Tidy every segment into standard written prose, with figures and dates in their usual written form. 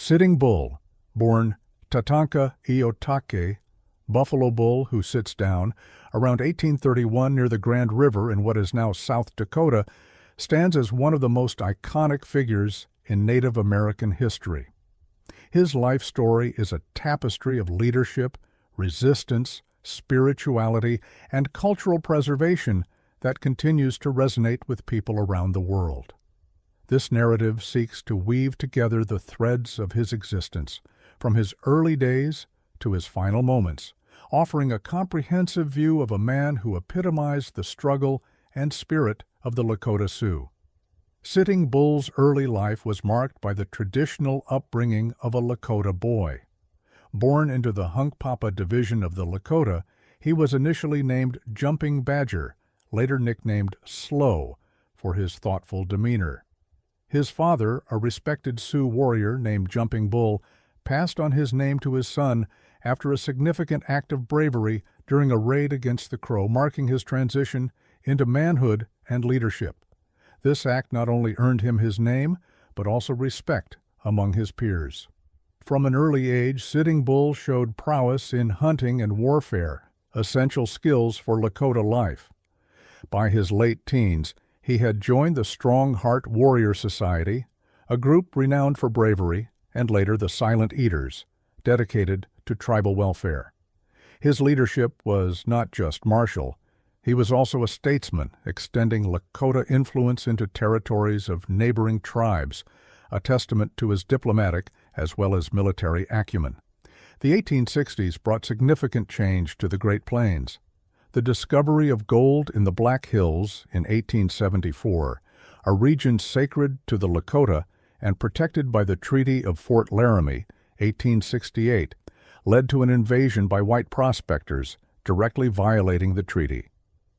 Sitting Bull, born Tatanka Iyotake, buffalo bull who sits down, around 1831 near the Grand River in what is now South Dakota, stands as one of the most iconic figures in Native American history. His life story is a tapestry of leadership, resistance, spirituality, and cultural preservation that continues to resonate with people around the world. This narrative seeks to weave together the threads of his existence, from his early days to his final moments, offering a comprehensive view of a man who epitomized the struggle and spirit of the Lakota Sioux. Sitting Bull's early life was marked by the traditional upbringing of a Lakota boy. Born into the Hunkpapa division of the Lakota, he was initially named Jumping Badger, later nicknamed Slow, for his thoughtful demeanor. His father, a respected Sioux warrior named Jumping Bull, passed on his name to his son after a significant act of bravery during a raid against the Crow, marking his transition into manhood and leadership. This act not only earned him his name, but also respect among his peers. From an early age, Sitting Bull showed prowess in hunting and warfare, essential skills for Lakota life. By his late teens, he had joined the Strong Heart Warrior Society, a group renowned for bravery, and later the Silent Eaters, dedicated to tribal welfare. His leadership was not just martial. He was also a statesman, extending Lakota influence into territories of neighboring tribes, a testament to his diplomatic as well as military acumen. The 1860s brought significant change to the Great Plains. The discovery of gold in the Black Hills in 1874, a region sacred to the Lakota and protected by the Treaty of Fort Laramie, 1868, led to an invasion by white prospectors, directly violating the treaty.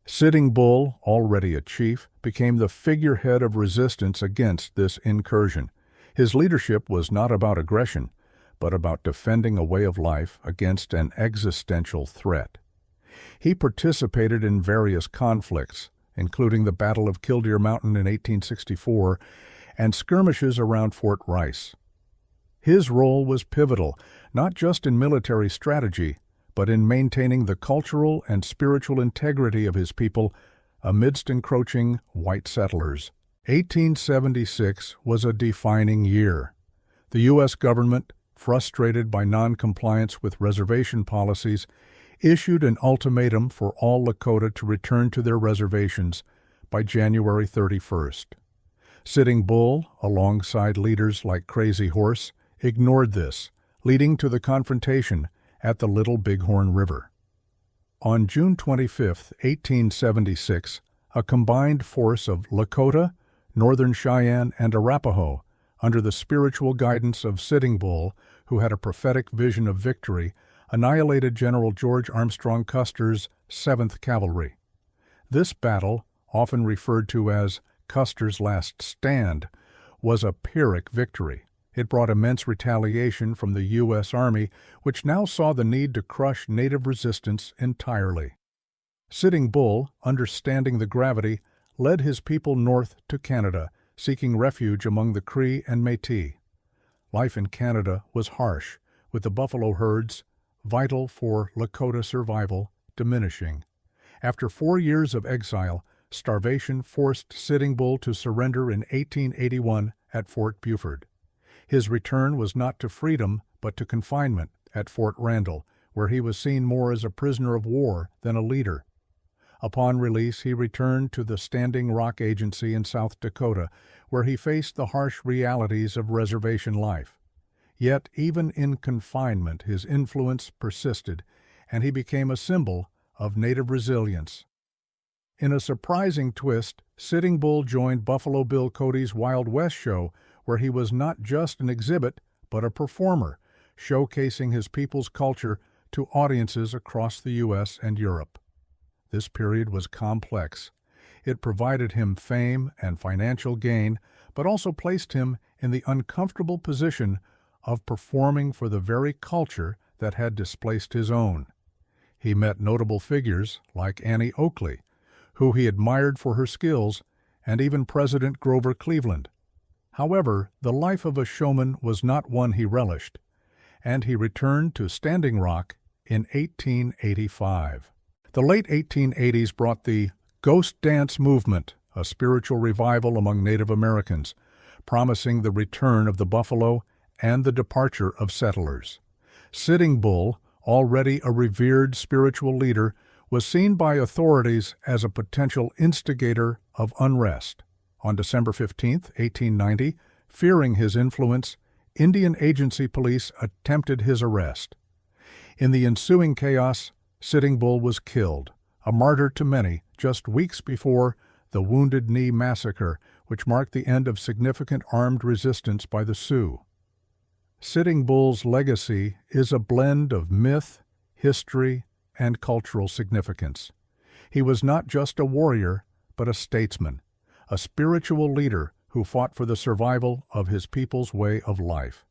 Sitting Bull, already a chief, became the figurehead of resistance against this incursion. His leadership was not about aggression, but about defending a way of life against an existential threat. He participated in various conflicts, including the Battle of Killdeer Mountain in 1864 and skirmishes around Fort Rice. His role was pivotal, not just in military strategy, but in maintaining the cultural and spiritual integrity of his people amidst encroaching white settlers. 1876 was a defining year. The U.S. government, frustrated by non-compliance with reservation policies, issued an ultimatum for all Lakota to return to their reservations by January 31st. Sitting Bull, alongside leaders like Crazy Horse, ignored this, leading to the confrontation at the Little Bighorn River. On June 25, 1876, a combined force of Lakota, Northern Cheyenne, and Arapaho, under the spiritual guidance of Sitting Bull, who had a prophetic vision of victory, annihilated General George Armstrong Custer's 7th Cavalry. This battle, often referred to as Custer's Last Stand, was a Pyrrhic victory. It brought immense retaliation from the U.S. Army, which now saw the need to crush Native resistance entirely. Sitting Bull, understanding the gravity, led his people north to Canada, seeking refuge among the Cree and Métis. Life in Canada was harsh, with the buffalo herds, vital for Lakota survival, diminishing. After 4 years of exile, starvation forced Sitting Bull to surrender in 1881 at Fort Buford. His return was not to freedom, but to confinement at Fort Randall, where he was seen more as a prisoner of war than a leader. Upon release, he returned to the Standing Rock Agency in South Dakota, where he faced the harsh realities of reservation life. Yet, even in confinement, his influence persisted, and he became a symbol of Native resilience. In a surprising twist, Sitting Bull joined Buffalo Bill Cody's Wild West show, where he was not just an exhibit, but a performer, showcasing his people's culture to audiences across the U.S. and Europe. This period was complex. It provided him fame and financial gain, but also placed him in the uncomfortable position of performing for the very culture that had displaced his own. He met notable figures like Annie Oakley, who he admired for her skills, and even President Grover Cleveland. However, the life of a showman was not one he relished, and he returned to Standing Rock in 1885. The late 1880s brought the Ghost Dance movement, a spiritual revival among Native Americans, promising the return of the buffalo and the departure of settlers. Sitting Bull, already a revered spiritual leader, was seen by authorities as a potential instigator of unrest. On December 15, 1890, fearing his influence, Indian Agency police attempted his arrest. In the ensuing chaos, Sitting Bull was killed, a martyr to many, just weeks before the Wounded Knee Massacre, which marked the end of significant armed resistance by the Sioux. Sitting Bull's legacy is a blend of myth, history, and cultural significance. He was not just a warrior, but a statesman, a spiritual leader who fought for the survival of his people's way of life.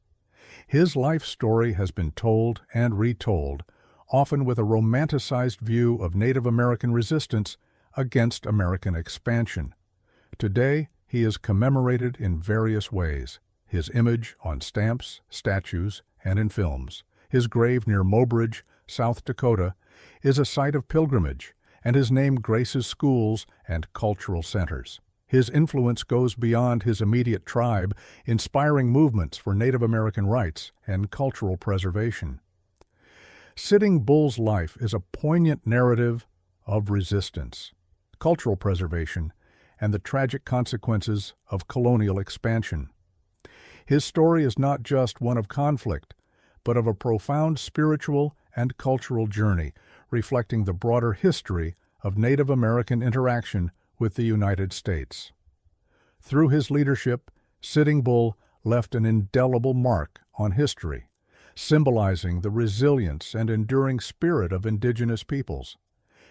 His life story has been told and retold, often with a romanticized view of Native American resistance against American expansion. Today, he is commemorated in various ways. His image on stamps, statues, and in films. His grave near Mobridge, South Dakota, is a site of pilgrimage, and his name graces schools and cultural centers. His influence goes beyond his immediate tribe, inspiring movements for Native American rights and cultural preservation. Sitting Bull's life is a poignant narrative of resistance, cultural preservation, and the tragic consequences of colonial expansion. His story is not just one of conflict, but of a profound spiritual and cultural journey, reflecting the broader history of Native American interaction with the United States. Through his leadership, Sitting Bull left an indelible mark on history, symbolizing the resilience and enduring spirit of indigenous peoples.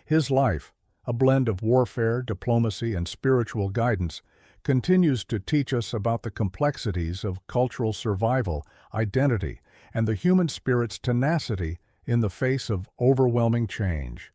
His life, a blend of warfare, diplomacy, and spiritual guidance, continues to teach us about the complexities of cultural survival, identity, and the human spirit's tenacity in the face of overwhelming change.